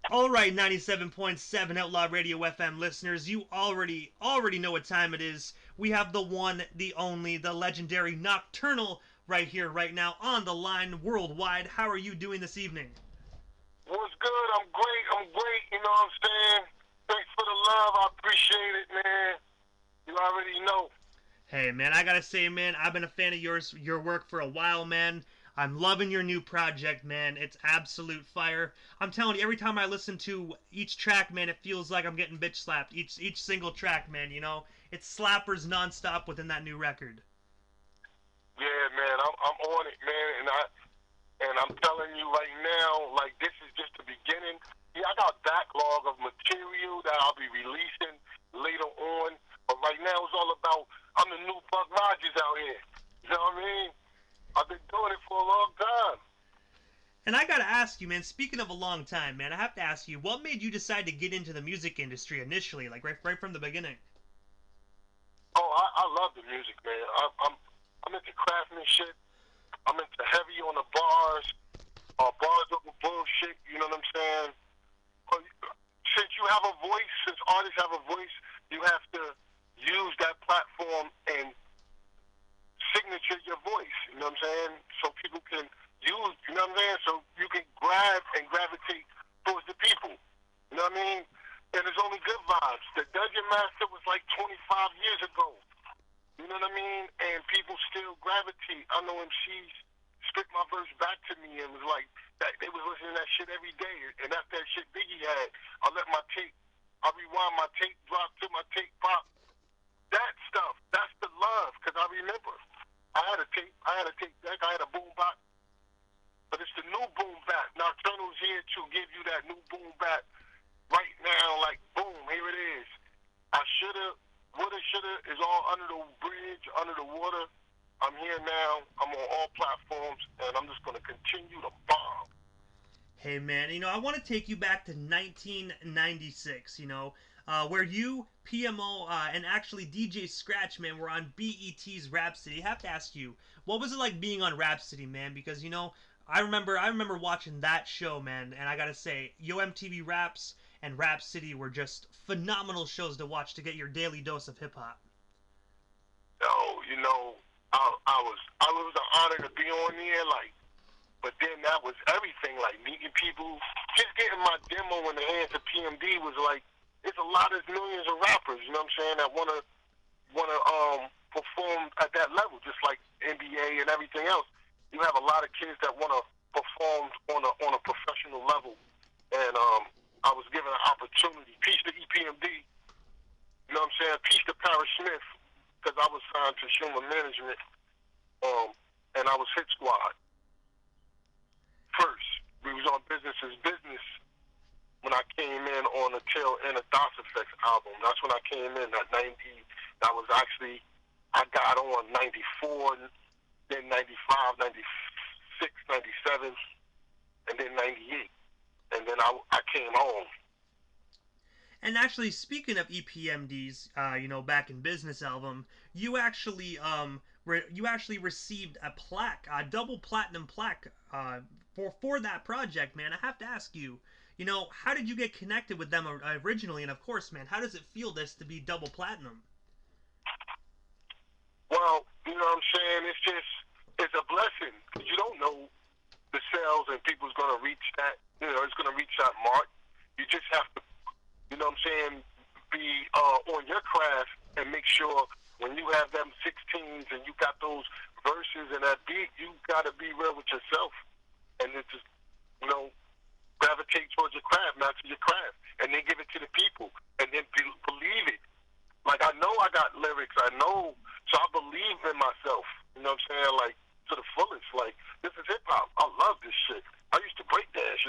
All right, 97.7 Outlaw Radio FM listeners, you already know what time it is. We have the one, the only, the legendary Nocturnal right here, right now, on the line worldwide. How are you doing this evening? What's good? I'm great. I'm great. You know what I'm saying? Thanks for the love. I appreciate it, man. You already know. Hey, man, I gotta say, man, I've been a fan of your work for a while, man. I'm loving your new project, man. It's absolute fire. I'm telling you, every time I listen to each track, man, it feels like I'm getting bitch slapped. Each single track, man. It's slappers nonstop within that new record. Yeah, man. I'm on it, man. And I'm telling you right now, like this is just the beginning. Yeah, I got a backlog of material that I'll be releasing later on. But right now it's all about I'm the new Buck Rogers out here. You know what I mean? I've been doing it for a long time. And I gotta ask you, man, speaking of a long time, man, I have to ask you, what made you decide to get into the music industry initially, like right from the beginning? Oh, I love the music, man. I'm into craftsmanship. I'm into heavy on the bars, bars over bullshit. You know what I'm saying? But since you have a voice, since artists have a voice, you have to use that platform and signature your voice. You know what I'm saying? So people can use. You know what I'm saying? So you can grab and gravitate towards the people. You know what I mean? And there's only good vibes. The Dungeon Master was like 25 years ago. You know what I mean? And people still gravitate. I know MCs spit my verse back to me and was like, they was listening to that shit every day. And that's that shit Biggie had. I rewind my tape, drop to my tape pop. That stuff, that's the love. Because I remember, I had a tape deck, I had a boom bap. But it's the new boom bap. Nocturnal's here to give you that new boom bap right now. Like, boom, here it is. I shoulda, woulda, shoulda is all under the bridge, under the water. I'm here now. I'm on all platforms, and I'm just going to continue to bomb. Hey, man, I want to take you back to 1996, where you, PMO, and actually DJ Scratch, man, were on BET's Rhapsody. I have to ask you, what was it like being on Rhapsody, man? Because, I remember watching that show, man, and I gotta say, Yo MTV Raps and Rhapsody were just phenomenal shows to watch to get your daily dose of hip hop. Oh, I was an honor to be on there, like, but then that was everything, like meeting people, just getting my demo in the hands of PMD was like, it's a lot of millions of rappers, you know what I'm saying, that wanna perform at that level, just like NBA and everything else. You have a lot of kids that wanna perform on a professional level, and I was given an opportunity. Peace to EPMD, you know what I'm saying? Peace to Paris Smith, because I was signed to Schumer Management, and I was Hit Squad first. We was on Business is Business when I came in on the tail end of DOS Effects album. That's when I came in at 90. That was actually, I got on 94, then 95, 96, 97, and then 98. And then I came home. And actually, speaking of EPMD's, back in business album, you actually received a plaque, a double platinum plaque, for that project, man. I have to ask you, how did you get connected with them originally? And of course, man, how does it feel this to be double platinum? Well, you know what I'm saying? It's a blessing. You don't know the sales and people's going to reach that, it's going to reach that mark. You just have to, you know what I'm saying, be on your craft and make sure when you have them 16s and you got those verses and that beat, you got to be real with yourself. And it's just, gravitate towards your craft, master your craft, and then give it to the people. And then believe it. Like, I know I got lyrics, I know, so I believe in myself. You know what I'm saying? Like, to the fullest. Like, this is hip hop. I love this shit. I used to break dance.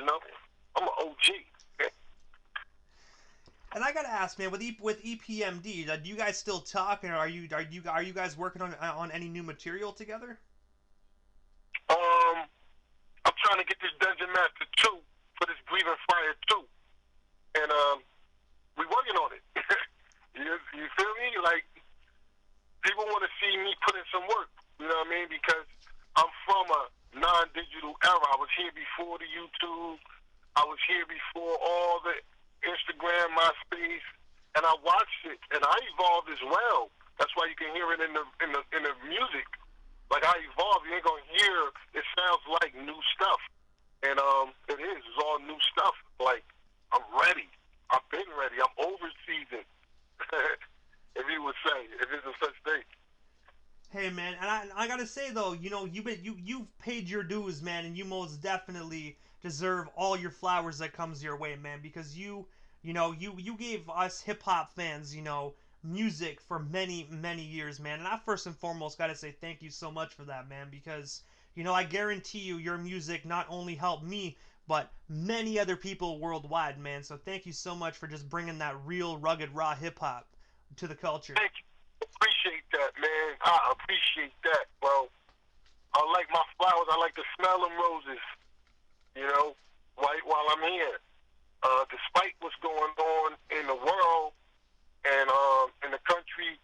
I'm an OG. And I gotta ask, man, with EPMD, do you guys still talk, and are you guys working on any new material together? Um, I'm trying to get this Dungeon Master 2 for this Breathing Fire 2. And we working on it. you feel me? Like, people want to see me put in some work. You know what I mean? Because I'm from a non-digital era. I was here before the YouTube. I was was here before all the Instagram, MySpace, and I watched it, and I evolved as well. That's why you can hear it in the music. Like I evolved, you ain't gonna hear. It sounds like new stuff, and it is. It's all new stuff. Like I'm ready. I've been ready. I'm over seasoned. If you would say, if it's a such thing. Hey man, and I gotta say though, you've paid your dues, man, and you most definitely deserve all your flowers that comes your way, man, because you gave us hip hop fans, music for many years, man, and I first and foremost gotta say thank you so much for that, man, because I guarantee you your music not only helped me but many other people worldwide, man. So thank you so much for just bringing that real rugged raw hip hop to the culture. Thank you. Appreciate that, man. I appreciate that, bro. I like my flowers. I like to smell them roses, while I'm here. Despite what's going on in the world and in the country,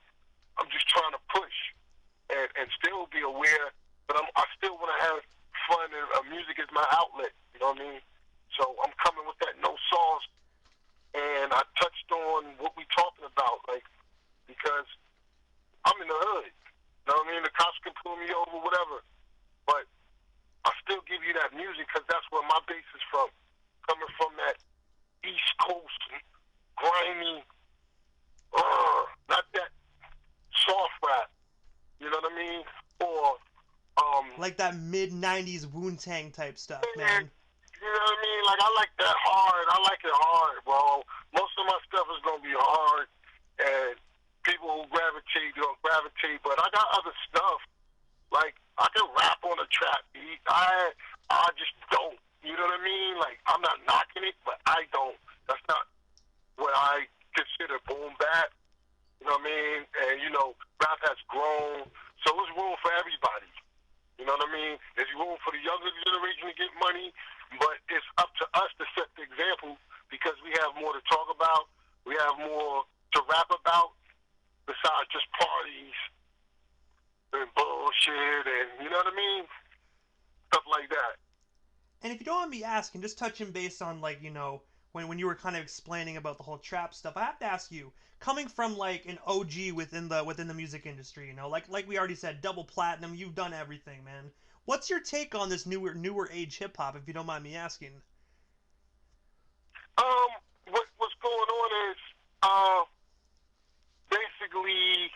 I'm just trying to push and still be aware. But I still want to have fun, and music is my outlet. You know what I mean? So I'm coming with that no sauce, and I touched on what we talking about, like because I'm in the hood. You know what I mean? The cops can pull me over, whatever. But I still give you that music because that's where my base is from. Coming from that East Coast, grimy, not that soft rap. You know what I mean? Or Like that mid-90s Wu-Tang type stuff, man. you know what I mean? Like I like that hard. I like it hard, bro. Most of my stuff is gonna be hard, and people who gravitate don't gravitate. But I got other stuff. Like I can rap on a trap beat. I just don't. You know what I mean? Like I'm not knocking it, but I don't. That's not what I consider boom bap. You know what I mean? And rap has grown, so there's room for everybody. You know what I mean? There's room for the younger generation to get money, but it's up to us to set the example because we have more to talk about. We have more to rap about besides just parties and bullshit and, you know what I mean? Stuff like that. And if you don't mind me asking, just touching base on when you were kind of explaining about the whole trap stuff, I have to ask you, coming from like an OG within the music industry, like we already said, double platinum, you've done everything, man. What's your take on this newer age hip hop, if you don't mind me asking? What's going on is basically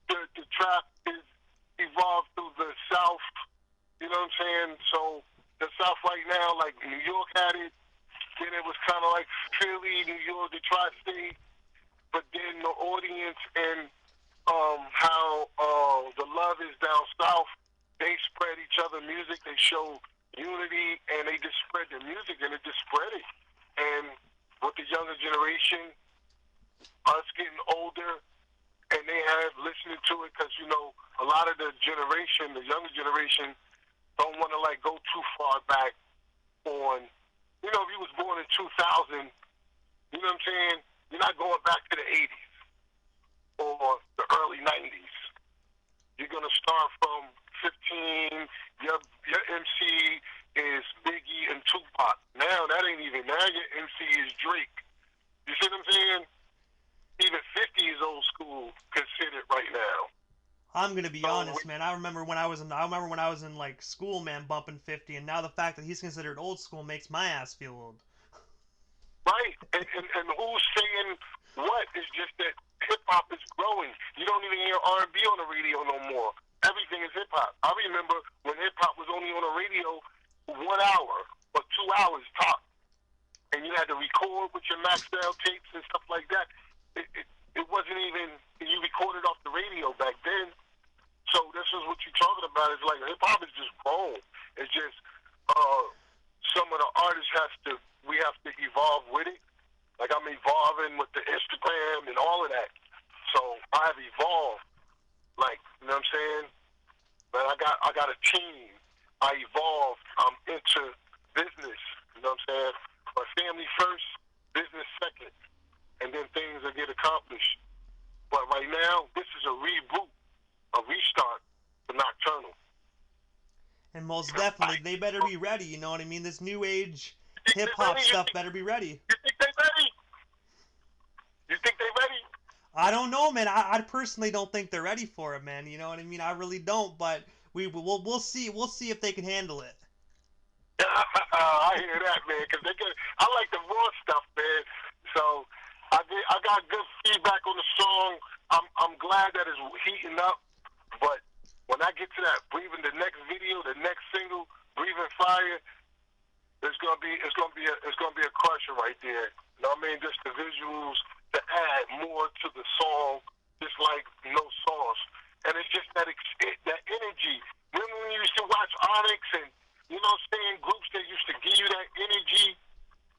the trap is evolved through the South. You know what I'm saying? So the South right now, like New York had it. Then it was kind of like Philly, New York, the tri-state. But then the audience and how the love is down south, they spread each other music. They show unity, and they just spread their music, and it just spread it. And with the younger generation, us getting older, and they have listening to it because, a lot of the generation, the younger generation, don't want to, go too far back on, if you was born in 2000, you know what I'm saying? You're not going back to the 80s or the early 90s. You're going to start from 15. Your MC is Biggie and Tupac. Now, that ain't even. Now your MC is Drake. You see what I'm saying? Even 50 is old school considered right now. I'm gonna be honest, man. I remember when I was in like school, man, bumping 50, and now the fact that he's considered old school makes my ass feel old. Right, and who's saying what? It's just that hip hop is growing. You don't even hear R&B on the radio no more. Everything is hip hop. I remember when hip hop was only on the radio 1 hour or 2 hours top, and you had to record with your Maxell tapes and stuff like that. It wasn't even, you recorded off the radio back then. So this is what you're talking about. It's like hip hop is just grown. It's just some of the artists we have to evolve with it. Like I'm evolving with the Instagram and all of that. So I have evolved. Like, you know what I'm saying? But I got a team. I evolved. I'm into business. You know what I'm saying? But family first, business second. And then things will get accomplished. But right now, this is a reboot, a restart for Nocturnal. And most definitely, they better be ready, you know what I mean? This new age think hip they hop ready? stuff better be ready. You think they ready? You think they ready? I don't know, man. I personally don't think they're ready for it, man. You know what I mean? I really don't, but we'll see. We'll see if they can handle it. I hear that, man, because I like the raw stuff, man. So I got good feedback on the song. I'm glad that it's heating up, but when I get to that breathing, the next video, the next single, breathing fire, it's gonna be a crusher right there. You know what I mean? Just the visuals to add more to the song, just like No Sauce, and it's just that energy. Remember when you used to watch Onyx and you know what I'm saying, groups that used to give you that energy.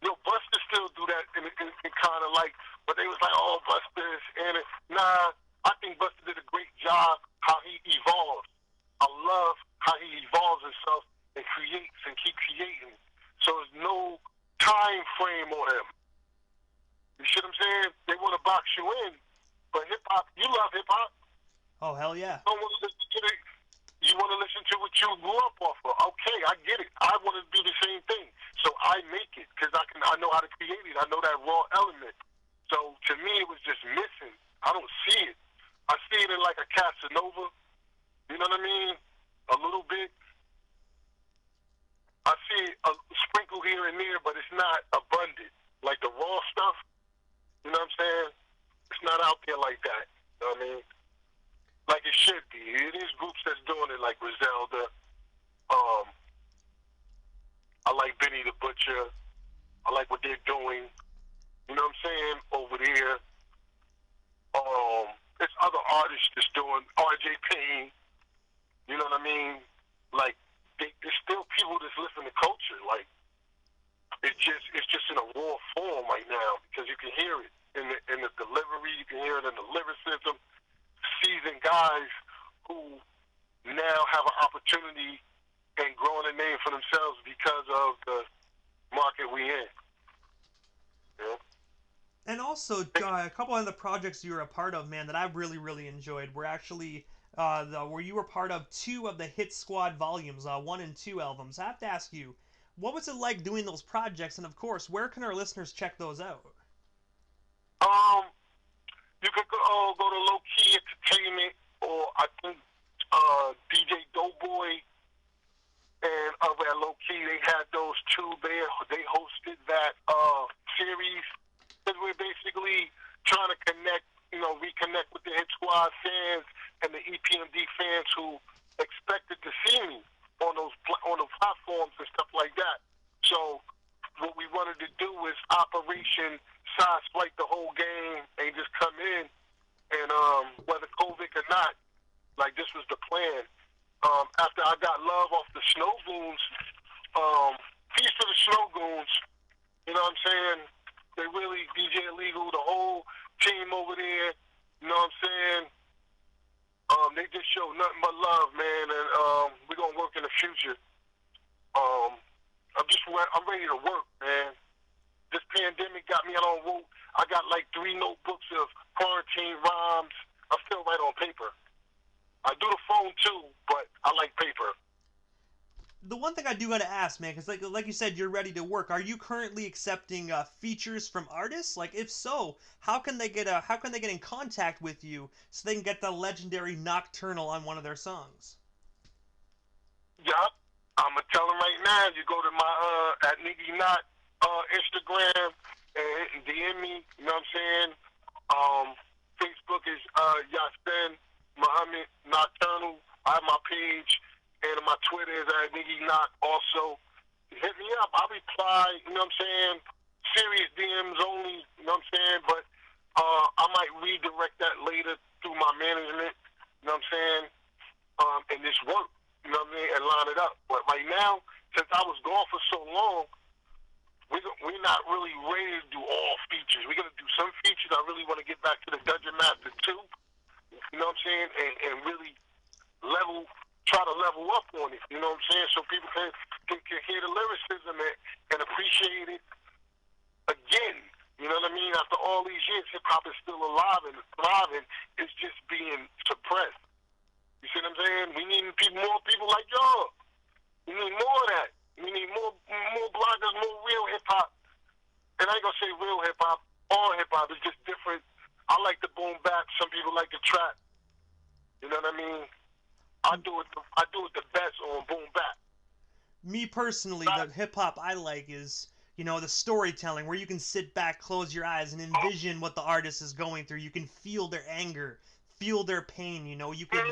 Yo, Buster still do that in kind of like, but they was like, oh, Buster's and nah. I think Buster did a great job how he evolves. I love how he evolves himself and creates and keep creating. So there's no time frame on him. You see what I'm saying? They want to box you in, but hip hop, you love hip hop. Oh hell yeah! You don't want to listen to it. You want to listen to what you grew up off of. Okay, I get it. I want to do the same thing. So I make it because I know how to create it. I know that raw element. So to me, it was just missing. I don't see it. I see it in like a Casanova. You know what I mean? A little bit. I see a sprinkle here and there, but it's not abundant. Like the raw stuff, you know what I'm saying? It's not out there like that. You know what I mean? Like it should be. It is groups that's doing it, like Griselda. I like Benny the Butcher. I like what they're doing. You know what I'm saying? Over there. There's other artists that's doing RJ Payne. You know what I mean? Like there's still people that's listening to culture. Like it's just in a raw form right now because you can hear it in the delivery. You can hear it in the lyricism. Seasoned guys who now have an opportunity and growing a name for themselves because of the market we in. Yeah. And also, a couple of the projects you were a part of, man, that I really, really enjoyed were actually where you were part of 2 of the Hit Squad volumes, 1 and 2 albums. I have to ask you, what was it like doing those projects? And of course, where can our listeners check those out? You could go to Low Key Entertainment, or I think DJ Doughboy and over at Low Key, they had those 2 there. They hosted that series. Because we're basically trying to reconnect with the Hit Squad fans and the EPMD fans who expected to see me on those platforms and stuff like that. So what we wanted to do is Operation Sideswipe the whole game and just come in and whether COVID or not, like this was the plan. After I got love off the Snow Goons, peace to the Snow Goons, you know what I'm saying? They really, DJ Illegal, the whole team over there, you know what I'm saying? They just show nothing but love, man, and we're going to work in the future. I'm ready to work, man. This pandemic got me out on road. I got like 3 notebooks of quarantine rhymes. I still write on paper. I do the phone too, but I like paper. The one thing I do gotta ask, man, because like you said, you're ready to work. Are you currently accepting features from artists? Like, if so, how can they get in contact with you so they can get the legendary Nocturnal on one of their songs? Yup, I'm gonna tell them right now. You go to my at Niggy Not Instagram and DM me. You know what I'm saying? Facebook is Yasin Muhammad Nocturnal. I have my page. And my Twitter is at Niggy Knock also. Hit me up. I'll reply, you know what I'm saying? Serious DMs only, you know what I'm saying? But I might redirect that later through my management, you know what I'm saying? And this work, you know what I mean? And line it up. But right now, since I was gone for so long, we're not really ready to do all features. We're going to do some features. I really want to get back to the Dungeon Master 2, you know what I'm saying? And really try to level up on it, you know what I'm saying? So people can hear the lyricism and appreciate it again. You know what I mean? After all these years, hip-hop is still alive and thriving. It's just being suppressed. You see what I'm saying? We need more people like y'all. We need more of that. We need more bloggers, more real hip hop. And I ain't gonna say real hip hop. All hip hop is just different. I like the boom bap. Some people like the trap. You know what I mean? I do it. I do it the best on boom bap. Me personally, the hip hop I like is, you know, the storytelling where you can sit back, close your eyes, and envision what the artist is going through. You can feel their anger, feel their pain. You know, you can,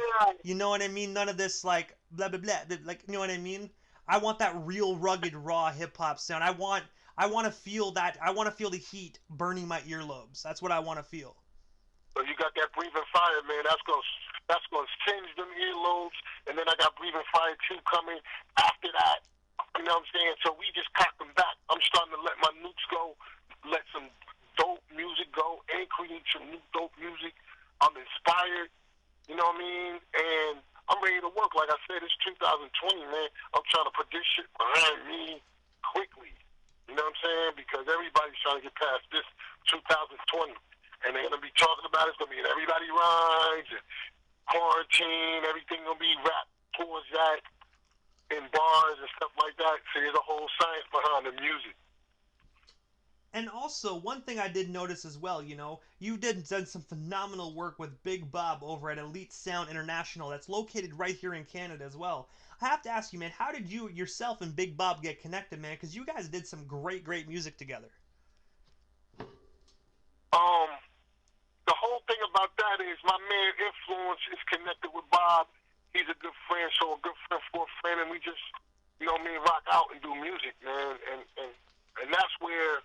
you know what I mean. None of this like blah blah blah. Like, you know what I mean. I want that real, rugged, raw hip hop sound. I want to feel that. I want to feel the heat burning my earlobes. That's what I want to feel. So you got that breathing fire, man. That's gonna singe them earlobes. And then I got breathing fire 2 coming after that. You know what I'm saying? So we just cock them back. I'm starting to let my nukes go, let some dope music go, and create some new dope music. I'm inspired. You know what I mean? And I'm ready to work. Like I said, it's 2020, man. I'm trying to put this shit behind me quickly. You know what I'm saying? Because everybody's trying to get past this 2020. And they're going to be talking about it. It's going to be in Everybody Rides and quarantine. Everything going to be wrapped towards that in bars and stuff like that. So there's a whole science behind the music. And also, one thing I did notice as well, you know, you done some phenomenal work with Big Bob over at Elite Sound International that's located right here in Canada as well. I have to ask you, man, how did you yourself and Big Bob get connected, man? Because you guys did some great, great music together. Um, the whole thing about that is my man Influence is connected with Bob. He's a good friend, so a good friend for a friend, and we just, you know, me rock out and do music, man, and that's where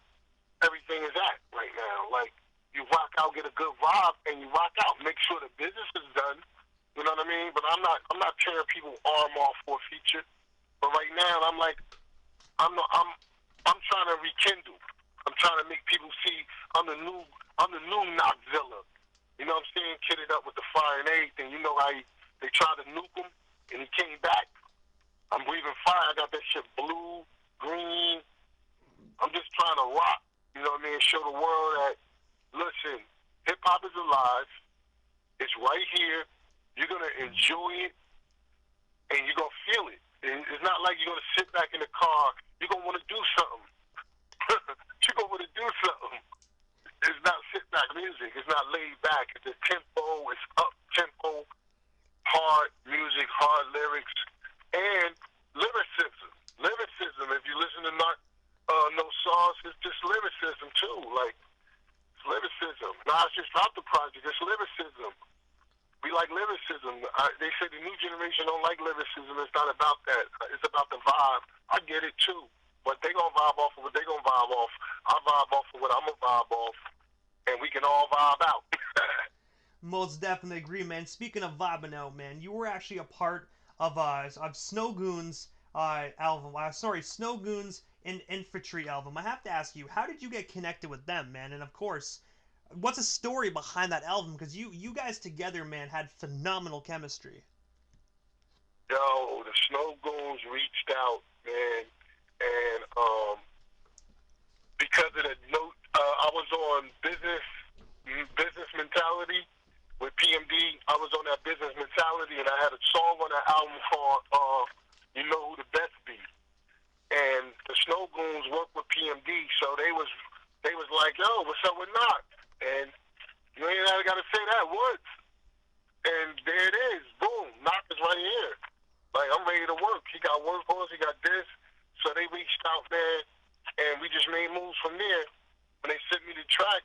everything is at right now. Like, you rock out, get a good vibe, and you rock out. Make sure the business is done. You know what I mean? But I'm not tearing people arm off for a feature. But right now, I'm like, I'm trying to rekindle. I'm trying to make people see I'm the new Knoxzilla. You know what I'm saying? Kitted up with the fire and everything. You know how they tried to nuke him and he came back. I'm breathing fire. I got that shit blue, green. I'm just trying to rock. You know what I mean? Show the world that, listen, hip hop is alive. It's right here. You're gonna enjoy it and you're gonna feel it. It's not like you're gonna sit back in the car. You're gonna want to do something. You're gonna want to do something. It's not sit back music. It's not laid back. It's a tempo. It's up tempo, hard music, hard lyrics, and lyricism. Lyricism. If you listen to No Sauce, it's just lyricism too. Like, it's lyricism. Nah, it's just not the project. It's lyricism. We like lyricism. They say the new generation don't like lyricism. It's not about that. It's about the vibe. I get it too. But they gonna vibe off of what they gonna vibe off. I vibe off of what I'm gonna vibe off. And we can all vibe out. Most definitely agree, man. Speaking of vibing out, man, you were actually a part of Snow Goons album. Sorry, Snow Goons and Infantry album. I have to ask you, how did you get connected with them, man? And of course, what's the story behind that album? Because you guys together, man, had phenomenal chemistry. Yo, the Snow Goons reached out, man, and because of the note, I was on business mentality with PMD. I was on that business mentality, and I had a song on that album called "You Know Who the Best Be." And the Snow Goons worked with PMD, so they was like, "Yo, what's up with Knox?" And you ain't got to say that once. And there it is, boom, Knox is right here. Like, I'm ready to work. He got work for us. He got this. So they reached out, man, and we just made moves from there. When they sent me the track,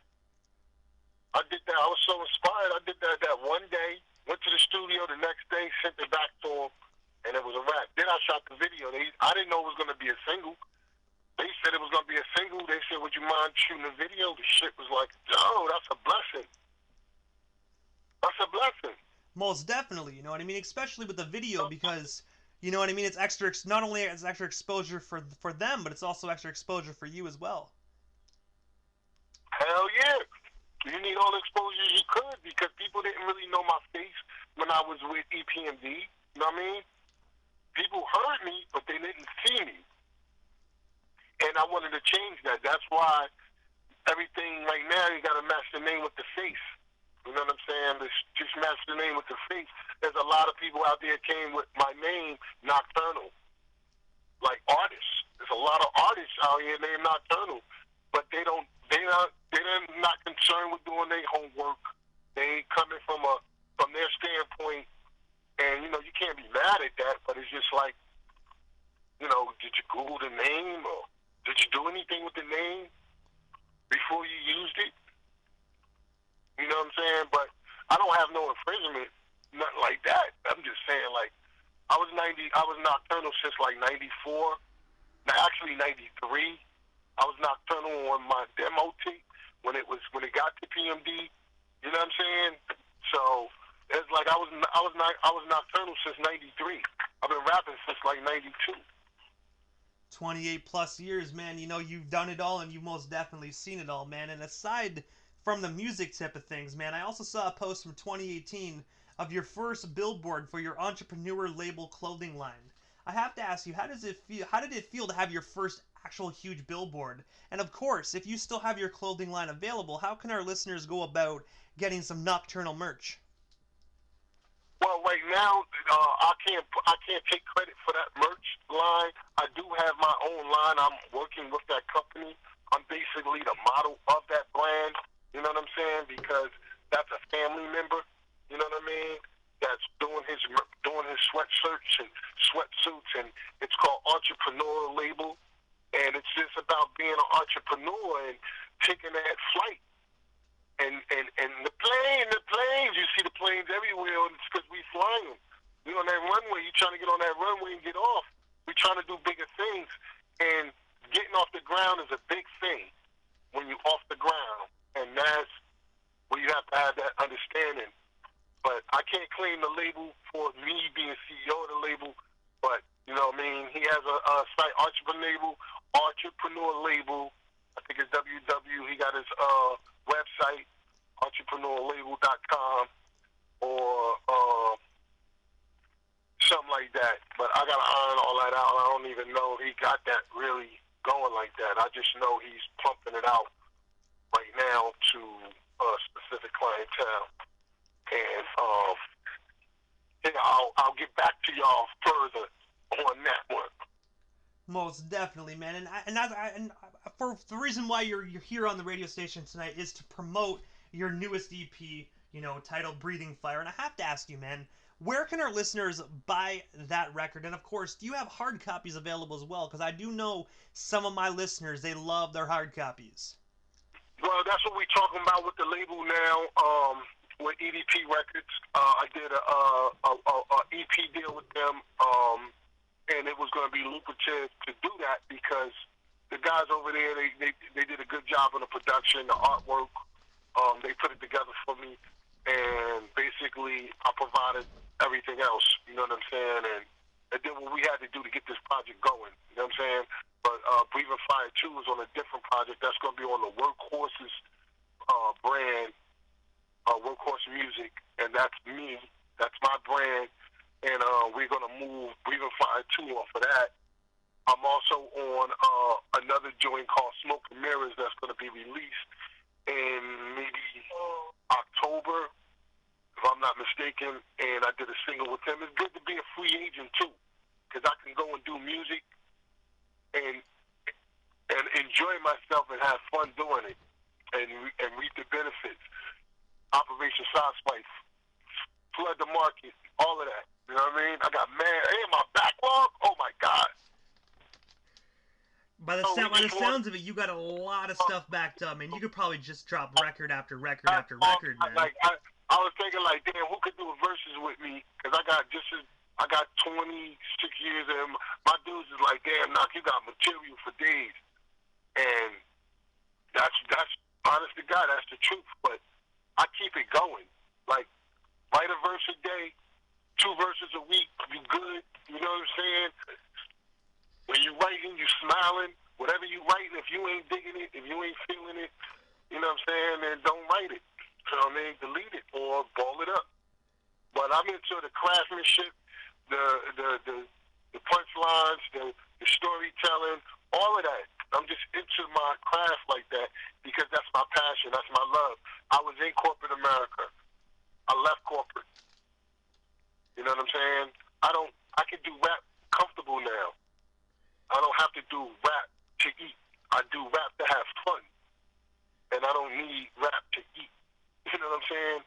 I did that. I was so inspired. I did that one day. Went to the studio the next day, sent it back to them, and it was a wrap. Then I shot the video. I didn't know it was going to be a single. They said it was going to be a single. They said, would you mind shooting a video? The shit was like, oh, that's a blessing. That's a blessing. Most definitely, you know what I mean? Especially with the video, because you know what I mean. It's extra. Not only it's extra exposure for them, but it's also extra exposure for you as well. Hell yeah. You need all the exposure you could, because people didn't really know my face when I was with EPMD. You know what I mean? People heard me, but they didn't see me. And I wanted to change that. That's why everything right now, you got to match the name with the face. You know what I'm saying? Just match the name with the face. There's a lot of people out there came with my name, Nocturnal. like artists. There's a lot of artists out here named Nocturnal, but they're not concerned with doing their homework. They coming from their standpoint, and you can't be mad at that. But it's just like, did you Google the name, or did you do anything with the name before you used it? You know what I'm saying? But I don't have no infringement, nothing like that. I'm just saying, like, I was Nocturnal since like '94. Actually '93. I was Nocturnal on my demo tape when it got to PMD. You know what I'm saying? So it's like I was Nocturnal since '93. I've been rapping since like '92. 28 plus years, man. You've done it all, and you've most definitely seen it all, man. And aside from the music tip of things, man, I also saw a post from 2018 of your first billboard for your entrepreneur label clothing line. I have to ask you, how did it feel to have your first actual huge billboard? And of course, if you still have your clothing line available, how can our listeners go about getting some Nocturnal merch? Well, right now, I can't take credit for that merch line. I do have my own line. I'm working with that company. I'm basically the model of that brand. You know what I'm saying? Because that's a family member. You know what I mean? That's doing his sweatshirts and sweatsuits, and it's called Entrepreneur Label. And it's just about being an entrepreneur and taking that flight. And the planes, you see the planes everywhere, and it's because we flying. You on that runway, you trying to get on that runway and get off. We trying to do bigger things, and getting off the ground is a big thing when you off the ground, and that's where you have to have that understanding. But I can't claim the label for me being CEO of the label, but you know what I mean. He has a site, Entrepreneur Label. I think it's www. He got his website, entrepreneurlabel.com, or something like that. But I gotta iron all that out. I don't even know if he got that really going like that. I just know he's pumping it out right now to a specific clientele. And I'll get back to y'all further on that one. Most definitely, man. And for the reason why you're here on the radio station tonight is to promote your newest EP, titled Breathing Fire. And I have to ask you, man, where can our listeners buy that record? And of course, do you have hard copies available as well? Because I do know some of my listeners, they love their hard copies. Well, that's what we're talking about with the label now. With EDP Records, I did a EP deal with them, and it was going to be lucrative to do that because the guys over there, they did a good job on the production, the artwork. They put it together for me, and basically I provided everything else. You know what I'm saying? And did what we had to do to get this project going. You know what I'm saying? But Breathing Fire 2 is on a different project. That's going to be on the Workhorses brand. Workhorse Music, and that's me. That's my brand, and we're gonna move Breathing Fire 2 off of that. I'm also on another joint called Smoke and Mirrors that's gonna be released in maybe October, if I'm not mistaken. And I did a single with him. It's good to be a free agent too, because I can go and do music and enjoy myself and have fun doing it, and reap the benefits. Operation Sidespice, flood the market, all of that. You know what I mean? I got my backlog. Oh my God! By the sounds of it, you got a lot of stuff backed up, man. You could probably just drop record after record after record, man. I was thinking, like, damn, who could do a verses with me? Because I got 26 years, and my dudes is like, damn, Knock, you got material for days, and that's honest to God, that's the truth. But I keep it going. Like, write a verse a day, 2 verses a week, you good. You know what I'm saying? When you writing, you smiling. Whatever you writing, if you ain't digging it, if you ain't feeling it, you know what I'm saying, then don't write it. You know what I mean? Delete it or ball it up. But I'm into the craftsmanship, the punchlines, the storytelling, all of that. I'm just into my craft like that because that's my passion. That's my love. I was in corporate America. I left corporate. You know what I'm saying? I can do rap comfortable now. to do rap to eat. I do rap to have fun, and I don't need rap to eat. You know what I'm saying?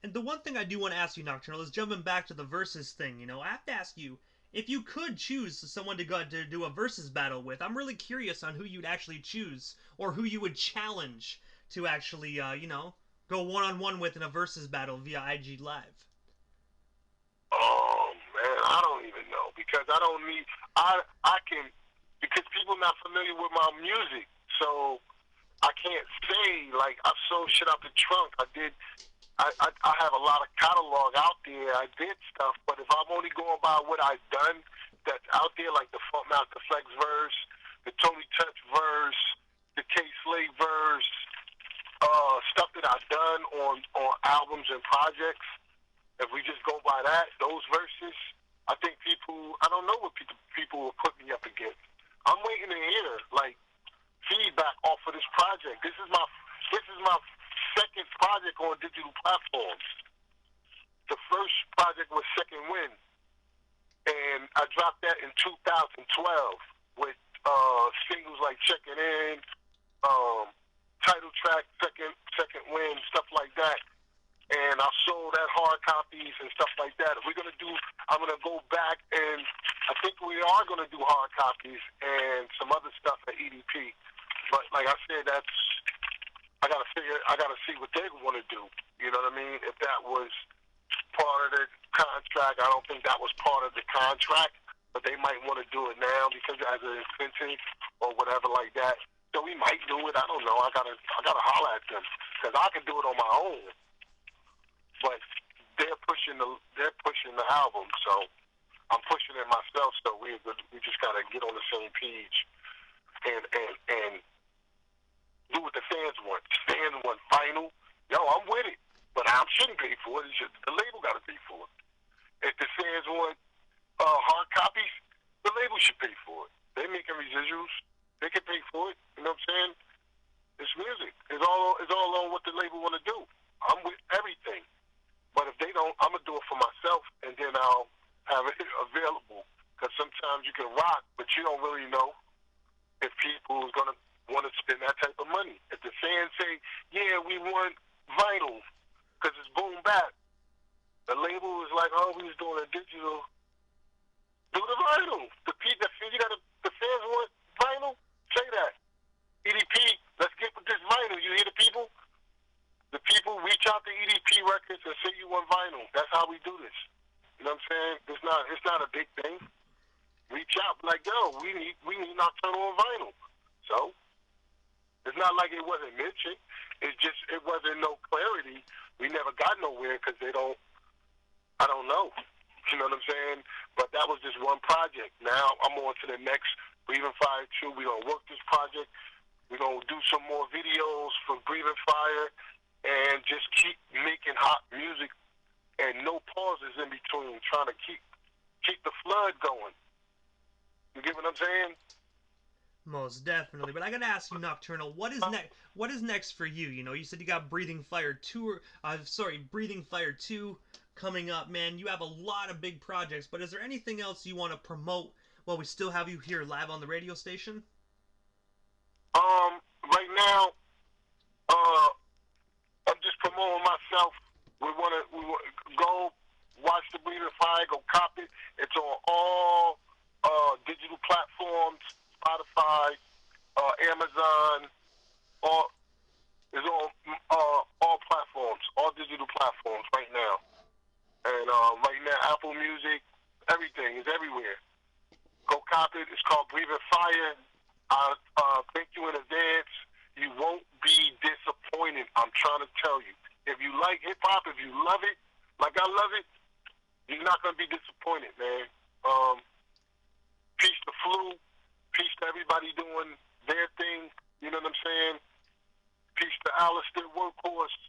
And the one thing I do want to ask you, Nocturnal, is jumping back to the versus thing. You know, I have to ask you, if you could choose someone to go to do a versus battle with, I'm really curious on who you'd actually choose or who you would challenge to actually, go one-on-one with in a versus battle via IG Live. Oh man, I don't even know because I don't need. I can because people not familiar with my music, so I can't say like I sold shit out the trunk. I have a lot of catalog out there. I did stuff, but if I'm only going by what I've done that's out there, like the Funk Master Flex verse, the Tony Touch verse, the K Slave verse, stuff that I've done on albums and projects. If we just go by that, those verses, I think people, I don't know what people will put me up against. I'm waiting to hear like feedback off of this project. This is my second project on digital platforms. The first project was Second Wind, and I dropped that in 2012 with singles like Checking In, title track, Second Wind, stuff like that. And I sold that hard copies and stuff like that. If we're gonna do, I'm gonna go back and I think we are gonna do hard copies and some other stuff at EDP. But like I said, I gotta see what they want to do. You know what I mean? If that was part of the contract, I don't think that was part of the contract. But they might want to do it now because it has an incentive or whatever like that. So we might do it. I don't know. I gotta holler at them because I can do it on my own. But they're pushing the album, so I'm pushing it myself. So we just gotta get on the same page and do what the fans want. Fans want vinyl. Yo, I'm with it, but I shouldn't pay for it. The label gotta pay for it. If the fans want hard copies, the label should pay for it. They making residuals. They can pay for it. You know what I'm saying? It's music. It's all on what the label want to do. I'm with everything. But if they don't, I'm going to do it for myself, and then I'll have it available. Because sometimes you can rock, but you don't really know if people is going to want to spend that type of money. If the fans say, yeah, we want vinyl because it's boom bap, the label is like, oh, we was doing a digital. Do the vinyl. The fans want vinyl, say that. EDP, let's get with this vinyl. You hear the people? The people reach out to EDP Records and say you want vinyl. That's how we do this. You know what I'm saying? It's not a big thing. Reach out like, yo, we need Nocturnal on vinyl. So it's not like it wasn't mentioned. It's just it wasn't no clarity. We never got nowhere because I don't know. You know what I'm saying? But that was just one project. Now I'm on to the next Breathing Fire 2. We're gonna work this project. We're gonna do some more videos for Breathing Fire. And just keep making hot music and no pauses in between, trying to keep the flood going. You get what I'm saying? Most definitely. But I gotta ask you, Nocturnal, what is next? What is next for you? You know, you said you got Breathing Fire 2. Breathing Fire 2 coming up, man. You have a lot of big projects, but is there anything else you want to promote while we still have you here live on the radio station? Right now, I'm just promoting myself. We want to go watch the Breathing Fire, go cop it. It's on all digital platforms, Spotify, Amazon, it's on all platforms, all digital platforms right now. And right now, Apple Music, everything is everywhere. Go cop it. It's called Breathing Fire. I thank you in advance. You won't be disappointed. I'm trying to tell you. If you like hip hop, if you love it, like I love it, you're not gonna be disappointed, man. Peace to Flu. Peace to everybody doing their thing. You know what I'm saying? Peace to Alistair Workhorse.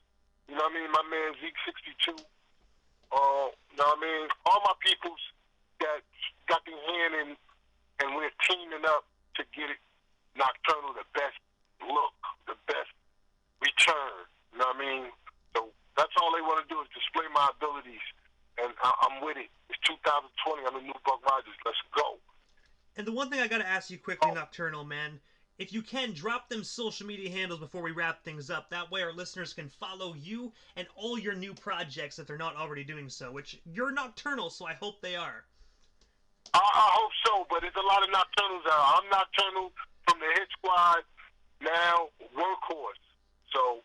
You know what I mean? My man Zeke 62. You know what I mean? All my peoples that got their hand in, and we're teaming up to get it Nocturnal the best look, the best return. You know what I mean? So that's all they want to do is display my abilities, and I'm with it. It's 2020. I'm the new Buck Rogers. Let's go. And the one thing I gotta ask you quickly, Oh, Nocturnal, man, if you can, drop them social media handles before we wrap things up. That way our listeners can follow you and all your new projects if they're not already doing so, which you're Nocturnal, so I hope they are. I hope so, but there's a lot of Nocturnals out. I'm Nocturnal from the Hit Squad, now Workhorse. So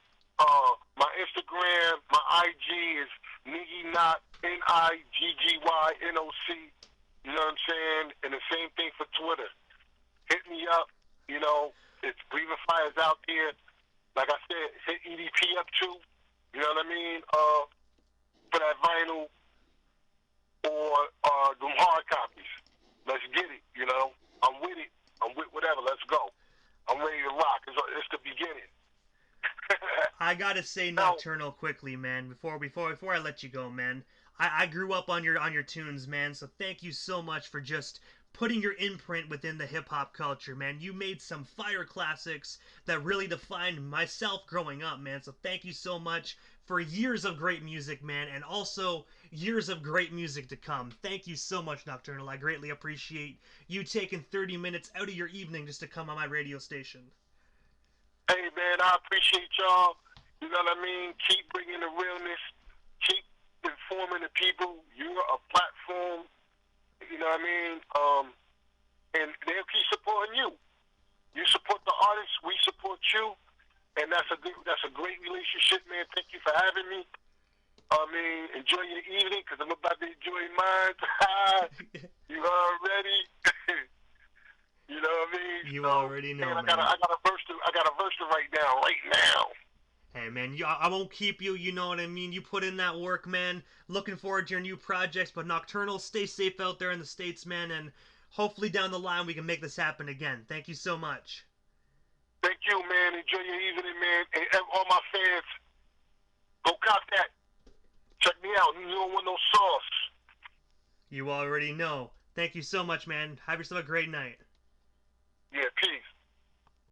my Instagram, my IG is Niggy Knock, NIGGYNOC. You know what I'm saying? And the same thing for Twitter. Hit me up. You know, it's Breathing Fire's out there. Like I said, hit EDP up too. You know what I mean? For that vinyl or them hard copies. Let's get it. You know, I'm with it. I'm with whatever. Let's go. I'm ready to rock. It's the beginning. I gotta say Now, Nocturnal quickly, man. Before I let you go, man. I grew up on your tunes, man. So thank you so much for just putting your imprint within the hip hop culture, man. You made some fire classics that really defined myself growing up, man. So thank you so much for years of great music, man, and also years of great music to come. Thank you so much, Nocturnal. I greatly appreciate you taking 30 minutes out of your evening just to come on my radio station. hey man, I appreciate y'all. You know what I mean? Keep bringing the realness. Keep informing the people. You're a platform. You know what I mean? And they'll keep supporting you. You support the artists, we support you, and that's a great relationship, man. Thank you for having me. I mean, enjoy your evening because I'm about to enjoy mine. You already, you know what I mean? You So, already know, man, man. I got a verse to write down right now. Hey, man, I won't keep you, you know what I mean? You put in that work, man. Looking forward to your new projects, but Nocturnal, stay safe out there in the States, man, and hopefully down the line we can make this happen again. Thank you so much. Thank you, man. Enjoy your evening, man. And all my fans, go cop that. Check me out. You don't want no sauce. You already know. Thank you so much, man. Have yourself a great night. Yeah, peace.